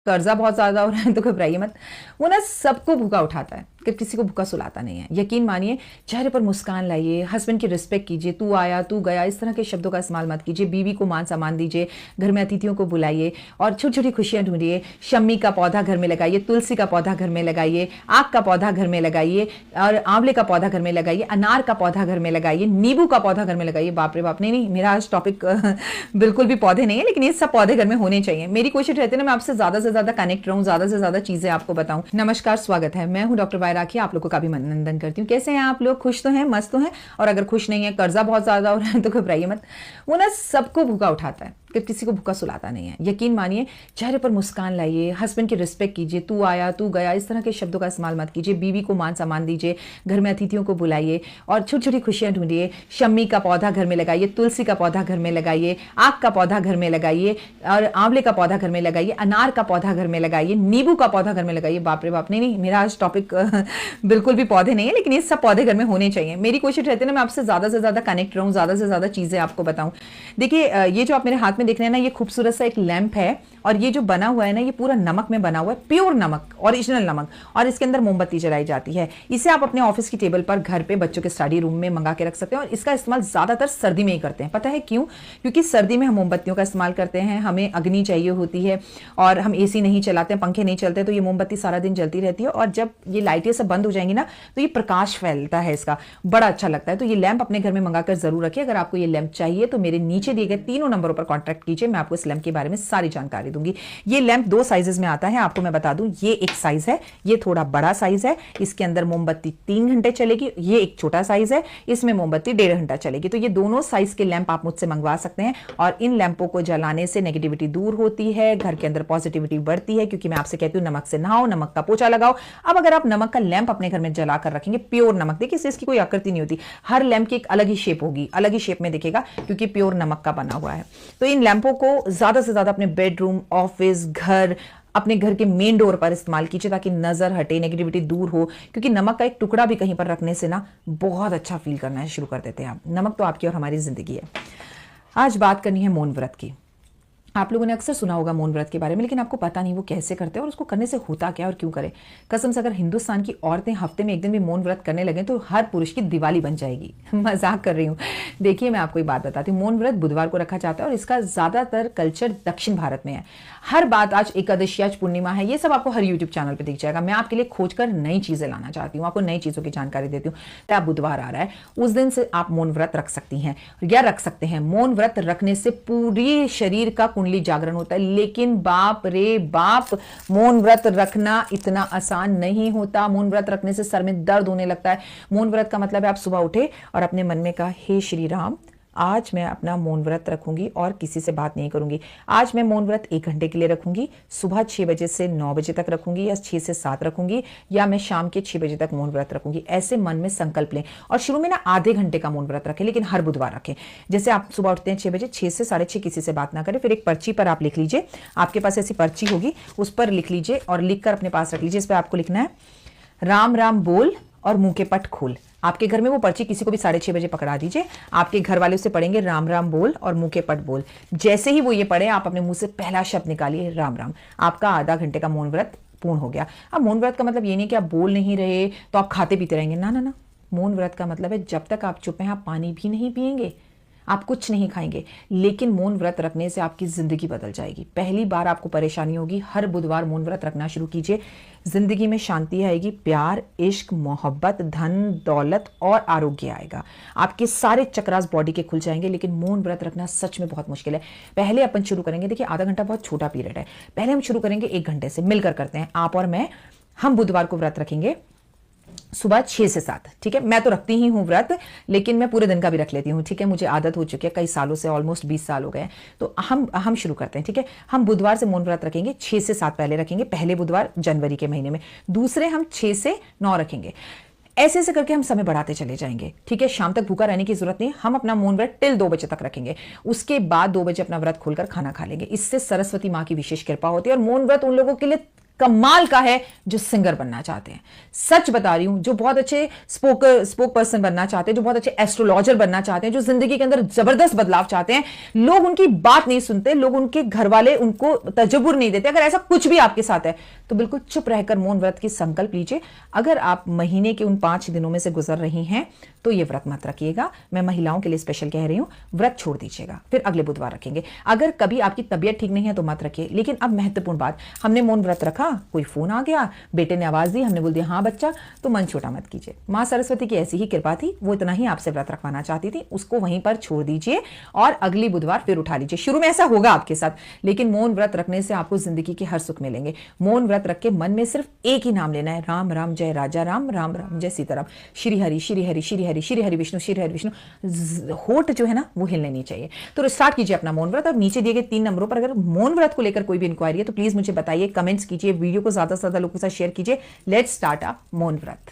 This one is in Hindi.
कर्जा बहुत ज्यादा हो रहा है तो घबराइए मत। वो ना सबको भूखा उठाता है, किसी को भूखा सुलाता नहीं है। यकीन मानिए, चेहरे पर मुस्कान लाइए, हस्बैंड की रिस्पेक्ट कीजिए, तू आया तू गया इस तरह के शब्दों का इस्तेमाल मत कीजिए। बीवी को मान सम्मान दीजिए, घर में अतिथियों को बुलाइए और छोटी छोटी खुशियां ढूंढिए। शम्मी का पौधा घर में लगाइए, तुलसी का पौधा घर में लगाइए, आग का पौधा घर में लगाइए और आंवले का पौधा घर में लगाइए, अनार का पौधा घर में लगाइए, नींबू का पौधा घर में लगाइए। बाप रे बाप, नहीं, मेरा आज टॉपिक बिल्कुल भी पौधे नहीं है, लेकिन ये सब पौधे घर में होने चाहिए। मेरी कोशिश रहती है ना, मैं आपसे ज्यादा से ज्यादा कनेक्ट रहूं, ज्यादा से ज्यादा चीजें आपको बताऊं। नमस्कार, स्वागत है, मैं हूं डॉक्टर वाई राखी। आप लोगों का भी मनोरंजन करती हूँ। कैसे हैं आप लोग? खुश तो हैं, मस्त तो हैं? और अगर खुश नहीं है, कर्जा बहुत ज्यादा हो रहा है तो घबराइए मत। वो ना सबको भूखा उठाता है, किसी को भूखा सुलाता नहीं है। यकीन मानिए, चेहरे पर मुस्कान लाइए, हस्बैंड की रिस्पेक्ट कीजिए, तू आया तू गया इस तरह के शब्दों का इस्तेमाल मत कीजिए। बीवी को मान सम्मान दीजिए, घर में अतिथियों को बुलाइए और छोटी छोटी खुशियां ढूंढिए। शम्मी का पौधा घर में लगाइए, तुलसी का पौधा घर में लगाइए, आग का पौधा घर में लगाइए और आंवले का पौधा घर में लगाइए, अनार का पौधा घर में लगाइए, नींबू का पौधा घर में लगाइए। बाप रे बाप, नहीं, मेरा आज टॉपिक बिल्कुल भी पौधे नहीं है, लेकिन ये सब पौधे घर में होने चाहिए। मेरी कोशिश रहती है ना, मैं आपसे ज्यादा से ज्यादा कनेक्ट रहूं, ज्यादा से ज्यादा चीजें आपको बताऊं। देखिए, ये जो आप मेरे हाथ में देख रहे हैं ना, ये खूबसूरत सा एक लैंप है और ये जो बना हुआ है ना, ये पूरा नमक में बना हुआ है, प्योर नमक, ओरिजिनल नमक। और इसके अंदर मोमबत्ती जलाई जाती है। इसे आप अपने ऑफिस की टेबल पर, घर पे, बच्चों के स्टडी रूम में मंगा के रख सकते हैं। और इसका इस्तेमाल ज्यादातर सर्दी में ही करते हैं। पता है क्यों? क्योंकि सर्दी में हम मोमबत्तियों का इस्तेमाल करते हैं, हमें अग्नि चाहिए होती है और हम एसी नहीं चलाते हैं, पंखे नहीं चलते, तो ये मोमबत्ती सारा दिन जलती रहती है। और जब ये लाइटें सब बंद हो जाएंगी ना, तो ये प्रकाश फैलता है, इसका बड़ा अच्छा लगता है। तो ये लैंप अपने घर में मंगाकर जरूर रखिए। अगर आपको ये लैंप चाहिए तो मेरे नीचे दिए गए 3 नंबरों पर कॉन्टैक्ट कीजिए, मैं आपको इस लैंप के बारे में सारी जानकारी दूंगी। ये लैंप 2 साइजेस में आता है, आपको मैं बता दूं। ये एक साइज है, ये थोड़ा बड़ा साइज है, इसके अंदर मोमबत्ती 3 घंटे चलेगी। ये एक छोटा साइज है, इसमें मोमबत्ती 1.5 घंटा चलेगी। तो ये दोनों साइज के लैंप आप मुझसे मंगवा सकते हैं। और इन लैंपों को जलाने से नेगेटिविटी दूर होती है, घर के अंदर पॉजिटिविटी बढ़ती है। क्योंकि मैं आपसे कहती हूं, नमक से नहाओ, नमक का पोछा लगाओ। अब अगर आप नमक का लैंप अपने घर में जलाकर रखेंगे, प्योर नमक, देखिए इसकी कोई आकृति नहीं होती, हर लैंप की एक अलग ही शेप होगी, अलग ही शेप में दिखेगा, क्योंकि प्योर नमक का बना हुआ है। तो इन लैंपों को ज्यादा से ज्यादा अपने बेडरूम, ऑफिस, घर, अपने घर के मेन डोर पर इस्तेमाल कीजिए, ताकि नजर हटे, नेगेटिविटी दूर हो। क्योंकि नमक का एक टुकड़ा भी कहीं पर रखने से ना बहुत अच्छा फील करना है शुरू कर देते हैं आप। नमक तो आपकी और हमारी जिंदगी है। आज बात करनी है मौन व्रत की। आप लोगों ने अक्सर सुना होगा मौन व्रत के बारे में, लेकिन आपको पता नहीं वो कैसे करते हैं और उसको करने से होता क्या और क्यों करें। कसम से, अगर हिंदुस्तान की औरतें हफ्ते में एक दिन भी मौन व्रत करने लगे तो हर पुरुष की दिवाली बन जाएगी। मजाक कर रही हूँ। देखिए, मैं आपको एक बात बताती हूँ। मौन व्रत बुधवार को रखा जाता है और इसका ज्यादातर कल्चर दक्षिण भारत में है। हर बात, आज एकादशी, आज पूर्णिमा है, ये सब आपको हर यूट्यूब चैनल पर दिख जाएगा। मैं आपके लिए खोजकर नई चीजें लाना चाहती हूँ, आपको नई चीजों की जानकारी देती हूँ। क्या बुधवार आ रहा है, उस दिन से आप मौन व्रत रख सकती हैं या रख सकते हैं। मौन व्रत रखने से पूरी शरीर का कुंडली जागरण होता है। लेकिन बाप रे बाप, मौन व्रत रखना इतना आसान नहीं होता। मौन व्रत रखने से सर में दर्द होने लगता है। मौन व्रत का मतलब है आप सुबह उठे और अपने मन में कहा, हे श्री राम, आज मैं अपना मौन व्रत रखूंगी और किसी से बात नहीं करूंगी। आज मैं मौन व्रत 1 घंटे के लिए रखूंगी, सुबह 6 बजे से 9 बजे तक रखूंगी, या 6 से 7 रखूंगी, या मैं शाम के 6 बजे तक मौन व्रत रखूंगी। ऐसे मन में संकल्प लें और शुरू में ना आधे घंटे का मौन व्रत रखें, लेकिन हर बुधवार रखें। जैसे आप सुबह उठते हैं 6 बजे, 6 से 6:30 किसी से बात ना करें। फिर एक पर्ची पर आप लिख लीजिए, आपके पास ऐसी पर्ची होगी, उस पर लिख लीजिए और लिखकर अपने पास रख लीजिए। इस पर आपको लिखना है, राम राम बोल और मुंह के पट खोल। आपके घर में वो पर्ची किसी को भी 6:30 बजे पकड़ा दीजिए। आपके घर वाले उसे पढ़ेंगे, राम राम बोल और मुंह के पट बोल। जैसे ही वो ये पढ़े, आप अपने मुंह से पहला शब्द निकालिए, राम राम। आपका आधा घंटे का मौन व्रत पूर्ण हो गया। अब मौन व्रत का मतलब ये नहीं कि आप बोल नहीं रहे तो आप खाते पीते रहेंगे, ना ना ना। मौन व्रत का मतलब है जब तक आप चुप हैं, आप पानी भी नहीं पिएंगे, आप कुछ नहीं खाएंगे। लेकिन मौन व्रत रखने से आपकी जिंदगी बदल जाएगी। पहली बार आपको परेशानी होगी, हर बुधवार मौन व्रत रखना शुरू कीजिए। जिंदगी में शांति आएगी, प्यार, इश्क, मोहब्बत, धन, दौलत और आरोग्य आएगा। आपके सारे चक्रास बॉडी के खुल जाएंगे। लेकिन मौन व्रत रखना सच में बहुत मुश्किल है। पहले अपन शुरू करेंगे, देखिए आधा घंटा बहुत छोटा पीरियड है। पहले हम शुरू करेंगे 1 घंटे से, मिलकर करते हैं आप और मैं। हम बुधवार को व्रत रखेंगे सुबह 6 से 7, ठीक है। मैं तो रखती ही हूँ व्रत, लेकिन मैं पूरे दिन का भी रख लेती हूँ, ठीक है। मुझे आदत हो चुकी है कई सालों से, ऑलमोस्ट 20 साल हो गए। तो हम शुरू करते हैं, ठीक है। हम बुधवार से मौन व्रत रखेंगे, 6 से 7 पहले रखेंगे, पहले बुधवार जनवरी के महीने में। दूसरे हम 6 से 9 रखेंगे। ऐसे ऐसे करके हम समय बढ़ाते चले जाएंगे, ठीक है। शाम तक भूखा रहने की जरूरत नहीं। हम अपना मौन व्रत टिल 2 बजे तक रखेंगे। उसके बाद 2 बजे अपना व्रत खोलकर खाना खा लेंगे। इससे सरस्वती माँ की विशेष कृपा होती है। और मौन व्रत उन लोगों के लिए कमाल का है जो सिंगर बनना चाहते हैं। सच बता रही हूं, जो बहुत अच्छे स्पोक पर्सन बनना चाहते हैं, जो बहुत अच्छे एस्ट्रोलॉजर बनना चाहते हैं, जो जिंदगी के अंदर जबरदस्त बदलाव चाहते हैं, लोग उनकी बात नहीं सुनते, लोग उनके घर वाले उनको तजब्बुर नहीं देते। अगर ऐसा कुछ भी आपके साथ है तो बिल्कुल चुप रहकर मौन व्रत की संकल्प लीजिए। अगर आप महीने के उन 5 दिनों में से गुजर रही हैं तो ये व्रत मत रखिएगा। मैं महिलाओं के लिए स्पेशल कह रही हूं, व्रत छोड़ दीजिएगा, फिर अगले बुधवार रखेंगे। अगर कभी आपकी तबीयत ठीक नहीं है तो मत रखिए। लेकिन अब महत्वपूर्ण बात, हमने मौन व्रत रखा, कोई फोन आ गया, बेटे ने आवाज दी, हमने बोल दिया हाँ बच्चा, तो मन छोटा मत कीजिए। मां सरस्वती की ऐसी ही कृपा थी, वो इतना ही आपसे व्रत रखवाना चाहती थी, उसको वहीं पर छोड़ दीजिए और अगली बुधवार फिर उठा लीजिए। शुरू में ऐसा होगा आपके साथ, लेकिन मौन व्रत रखने से आपको जिंदगी के हर सुख मिलेंगे। मौन व्रत रख के मन में सिर्फ एक ही नाम लेना है, राम राम जय राजा राम, राम राम जय सीताराम, श्री हरि श्री हरि श्री हरि श्री हरि विष्णु श्री हरि विष्णु। होठ जो है ना वो हिलने नहीं चाहिए। तो स्टार्ट कीजिए अपना मौन व्रत। और नीचे दिए गए 3 नंबरों पर अगर मौन व्रत को लेकर कोई भी इंक्वायरी है तो प्लीज मुझे बताइए, कमेंट्स कीजिए, वीडियो को ज्यादा से ज्यादा लोगों के साथ शेयर कीजिए। लेट्स स्टार्ट अ मौन व्रत।